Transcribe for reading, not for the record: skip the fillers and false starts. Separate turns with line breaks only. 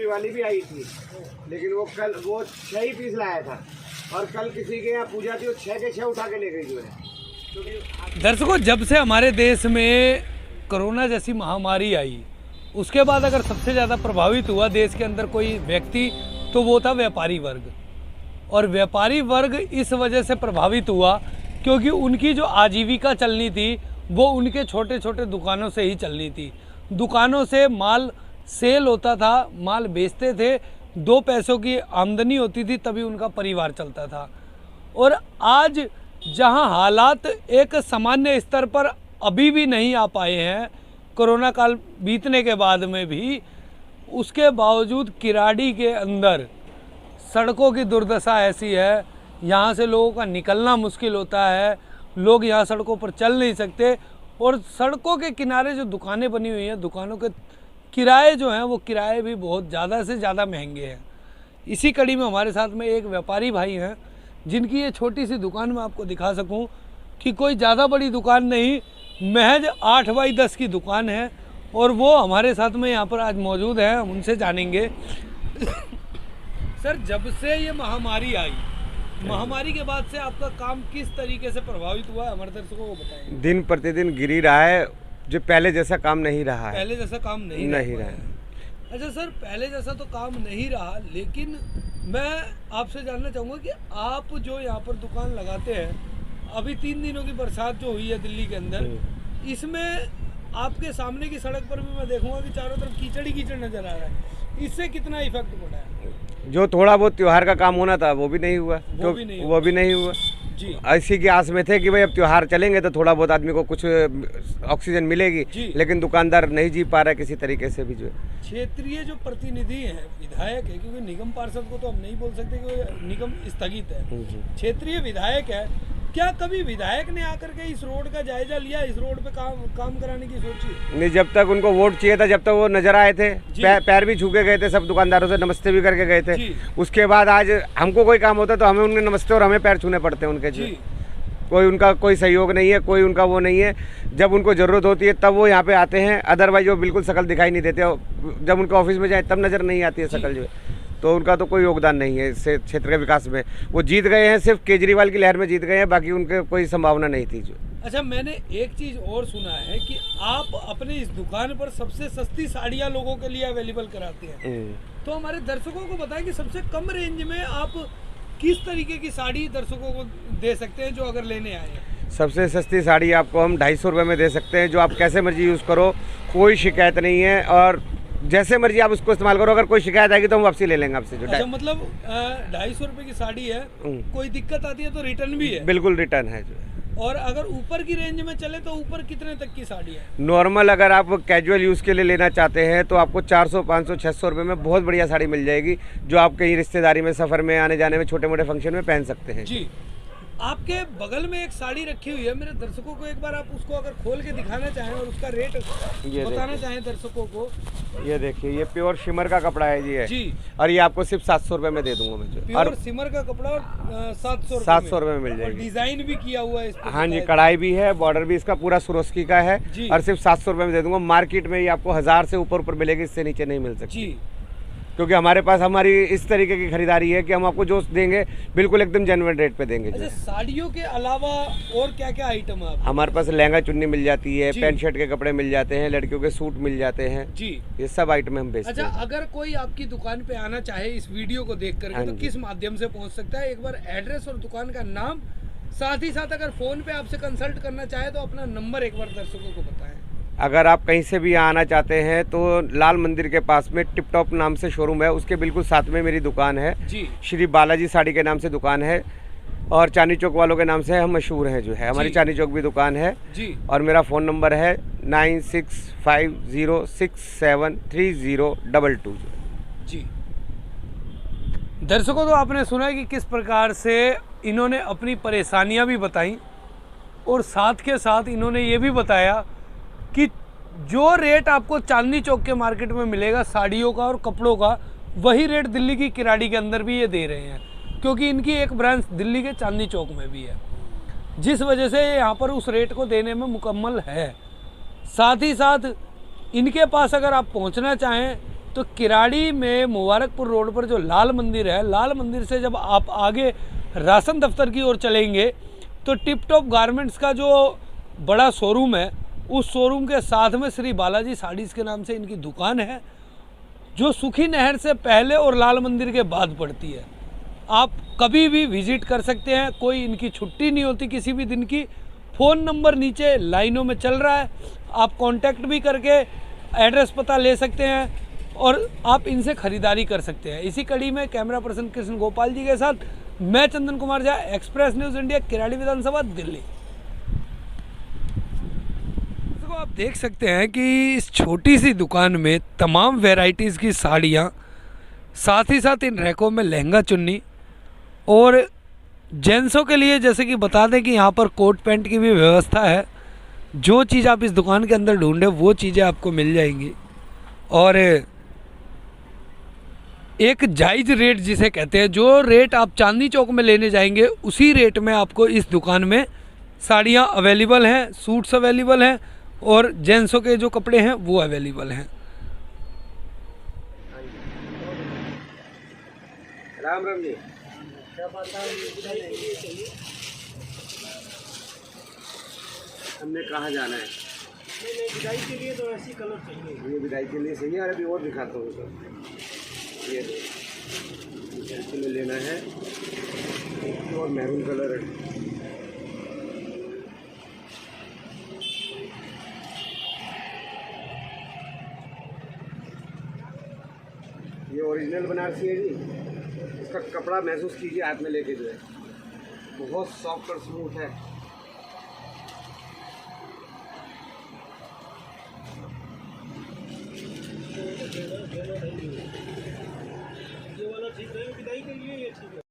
वाली भी आई थी, लेकिन वो कल वो 6 ही पीस लाया था और कल किसी के यहाँ पूजा थी, वो 6 के 6 उठा के ले गई जो है।
दर्शकों, जब से हमारे देश में कोरोना जैसी महामारी आई, उसके बाद अगर सबसे ज़्यादा प्रभावित हुआ देश के अंदर कोई व्यक्ति, तो वो था व्यापारी वर्ग। और व्यापारी वर्ग इस वजह से प्रभावित हुआ क्योंकि उनकी जो आजीविका चलनी थी वो उनके छोटे छोटे दुकानों से ही चलनी थी। दुकानों से माल सेल होता था, माल बेचते थे, 2 पैसों की आमदनी होती थी, तभी उनका परिवार चलता था। और आज जहां हालात एक सामान्य स्तर पर अभी भी नहीं आ पाए हैं, कोरोना काल बीतने के बाद में भी, उसके बावजूद किराड़ी के अंदर सड़कों की दुर्दशा ऐसी है, यहाँ से लोगों का निकलना मुश्किल होता है, लोग यहाँ सड़कों पर चल नहीं सकते। और सड़कों के किनारे जो दुकानें बनी हुई हैं, दुकानों के किराए जो हैं वो किराए भी बहुत ज़्यादा से ज़्यादा महंगे हैं। इसी कड़ी में हमारे साथ में एक व्यापारी भाई हैं जिनकी ये छोटी सी दुकान मैं आपको दिखा सकूं कि कोई ज़्यादा बड़ी दुकान नहीं, महज 8 बाई 10 की दुकान है। और वो हमारे साथ में यहाँ पर आज मौजूद हैं, हम उनसे जानेंगे। सर, जब से ये महामारी आई, महामारी के बाद से आपका काम किस तरीके से प्रभावित हुआ है, हमारे दर्शकों को बताएं।
दिन प्रतिदिन गिर ही रहा है, जो पहले जैसा काम नहीं रहा है।
पहले जैसा काम नहीं रहा है। अच्छा सर, पहले जैसा तो काम नहीं रहा, लेकिन मैं आपसे जानना चाहूँगा कि आप जो यहाँ पर दुकान लगाते हैं, अभी 3 दिनों की बरसात जो हुई है दिल्ली के अंदर, इसमें आपके सामने की सड़क पर भी मैं देखूंगा कि चारों तरफ कीचड़ ही कीचड़ नजर आ रहा है। इससे कितना इफेक्ट पड़ा है?
जो थोड़ा बहुत त्योहार का काम होना था वो भी नहीं हुआ,
वो भी नहीं हुआ
जी। इसी की आस में थे कि भाई अब त्योहार चलेंगे तो थोड़ा बहुत आदमी को कुछ ऑक्सीजन मिलेगी, लेकिन दुकानदार नहीं जी पा रहा है किसी तरीके से भी। जो
क्षेत्रीय जो प्रतिनिधि है, विधायक है, क्योंकि निगम पार्षद को तो हम नहीं बोल सकते कि निगम स्थगित है, क्षेत्रीय विधायक है, क्या कभी विधायक ने आकर के इस रोड का जायजा लिया, इस रोड पे काम कराने की सोची?
नहीं, जब तक उनको वोट चाहिए था, जब तक वो नजर आए थे, पैर भी छू के गए थे, सब दुकानदारों से नमस्ते भी करके गए थे। उसके बाद आज हमको कोई काम होता है तो हमें उनके नमस्ते और हमें पैर छूने पड़ते हैं उनके। जी, कोई उनका कोई सहयोग नहीं है, कोई उनका वो नहीं है। जब उनको ज़रूरत होती है तब वो यहाँ पे आते हैं, अदरवाइज वो बिल्कुल शकल दिखाई नहीं देते। जब उनके ऑफिस में जाए तब नज़र नहीं आती है शकल जो है। तो उनका तो कोई योगदान नहीं है इस क्षेत्र के विकास में। वो जीत गए हैं, सिर्फ केजरीवाल की लहर में जीत गए हैं, बाकी उनके कोई संभावना नहीं थी जो।
अच्छा, मैंने एक चीज़ और सुना है कि आप अपने इस दुकान पर सबसे सस्ती साड़ियाँ लोगों के लिए अवेलेबल कराते हैं, तो हमारे दर्शकों को बताएं कि सबसे कम रेंज में आप किस तरीके की साड़ी दर्शकों को दे सकते हैं जो अगर लेने आए हैं?
सबसे सस्ती साड़ी आपको हम 250 रुपये में दे सकते हैं, जो आप कैसे मर्जी यूज़ करो, कोई शिकायत नहीं है, और जैसे मर्जी आप उसको इस्तेमाल करो। अगर कोई शिकायत आएगी तो हम वापसी ले लेंगे आपसे। जो
अच्छा, मतलब 250 रुपये की साड़ी है, कोई दिक्कत आती है तो रिटर्न भी है?
बिल्कुल रिटर्न है जो।
और अगर ऊपर की रेंज में चले तो ऊपर कितने तक की साड़ी है?
नॉर्मल अगर आप कैजुअल यूज़ के लिए लेना चाहते हैं तो आपको 400, 500, 600 रुपये में बहुत बढ़िया साड़ी मिल जाएगी, जो आप कहीं रिश्तेदारी में, सफ़र में, आने जाने में, छोटे मोटे फंक्शन में पहन सकते हैं।
जी, आपके बगल में एक साड़ी रखी हुई है, मेरे दर्शकों को एक बार आप उसको अगर खोल के दिखाना चाहें और उसका रेट बताना चाहें दर्शकों को।
ये देखिए, ये प्योर शिमर का कपड़ा है जी, और ये आपको सिर्फ 700 रुपये में दे दूंगा मैं।
प्योर शिमर का कपड़ा और 700
रुपये में मिल जाएगी।
डिजाइन भी किया हुआ है इस पर?
हाँ जी, कढ़ाई भी है, बॉर्डर भी इसका पूरा सुरोस्की का है, और सिर्फ 700 रुपये में दे दूंगा। मार्केट में ये आपको 1000 से ऊपर मिलेगी, इससे नीचे नहीं मिल सकती, क्योंकि हमारे पास हमारी इस तरीके की खरीदारी है कि हम आपको जो देंगे बिल्कुल एकदम जेन्युइन रेट पे देंगे।
अच्छा, साड़ियों के अलावा और क्या क्या आइटम है?
हमारे पास लहंगा चुन्नी मिल जाती है, पैंट शर्ट के कपड़े मिल जाते हैं, लड़कियों के सूट मिल जाते हैं जी, ये सब आइटम हम बेचते हैं।
अच्छा, अगर कोई आपकी दुकान पे आना चाहे इस वीडियो को देख करके, तो किस माध्यम से पहुँच सकता है? एक बार एड्रेस और दुकान का नाम, साथ ही साथ अगर फोन पे आपसे कंसल्ट करना चाहे तो अपना नंबर एक बार दर्शकों को बताएं।
अगर आप कहीं से भी आना चाहते हैं तो लाल मंदिर के पास में टिप टॉप नाम से शोरूम है, उसके बिल्कुल साथ में मेरी दुकान है जी। श्री बालाजी साड़ी के नाम से दुकान है, और चांदनी चौक वालों के नाम से हम मशहूर हैं जो है। हमारी चांदनी चौक भी दुकान है जी, और मेरा फ़ोन नंबर है 9650673022 जी।
दर्शकों, तो आपने सुना कि किस प्रकार से इन्होंने अपनी परेशानियां भी बताई, और साथ के साथ इन्होंने ये भी बताया कि जो रेट आपको चांदनी चौक के मार्केट में मिलेगा साड़ियों का और कपड़ों का, वही रेट दिल्ली की किराड़ी के अंदर भी ये दे रहे हैं, क्योंकि इनकी एक ब्रांच दिल्ली के चांदनी चौक में भी है, जिस वजह से यहाँ पर उस रेट को देने में मुकम्मल है। साथ ही साथ इनके पास अगर आप पहुँचना चाहें तो किराड़ी में मुबारकपुर रोड पर जो लाल मंदिर है, लाल मंदिर से जब आप आगे राशन दफ्तर की ओर चलेंगे तो टिप टॉप गारमेंट्स का जो बड़ा शोरूम है, उस शोरूम के साथ में श्री बालाजी साड़ीज़ के नाम से इनकी दुकान है, जो सुखी नहर से पहले और लाल मंदिर के बाद पड़ती है। आप कभी भी विजिट कर सकते हैं, कोई इनकी छुट्टी नहीं होती किसी भी दिन की। फ़ोन नंबर नीचे लाइनों में चल रहा है, आप कांटेक्ट भी करके एड्रेस पता ले सकते हैं और आप इनसे ख़रीदारी कर सकते हैं। इसी कड़ी में कैमरा पर्सन कृष्ण गोपाल जी के साथ मैं Chandan Kumar Jha, Express News India, Kirari विधानसभा, दिल्ली। तो आप देख सकते हैं कि इस छोटी सी दुकान में तमाम वैरायटीज़ की साड़ियाँ, साथ ही साथ इन रैकों में लहंगा चुन्नी, और जेंट्सों के लिए जैसे कि बता दें कि यहाँ पर कोट पैंट की भी व्यवस्था है। जो चीज़ आप इस दुकान के अंदर ढूंढें वो चीज़ें आपको मिल जाएंगी, और एक जायज़ रेट जिसे कहते हैं, जो रेट आप चांदनी चौक में लेने जाएंगे उसी रेट में आपको इस दुकान में साड़ियाँ अवेलेबल हैं, सूट्स अवेलेबल हैं, और जेंट्सों के जो कपड़े हैं वो अवेलेबल हैं।
राम राम जी। हमने कहाँ जाना है?
नहीं, विदाई के लिए तो ऐसी कलर चाहिए।
ये विदाई के लिए सही है। अभी और दिखाता हूँ सर। ये ऐसे में लेना है, और मैरून कलर है। ये ओरिजिनल बनारसी है जी। इसका कपड़ा महसूस कीजिए हाथ में लेके, जो है बहुत सॉफ्ट और स्मूथ है।
ये वाला ठीक है, विदाई के लिए ये ठीक है।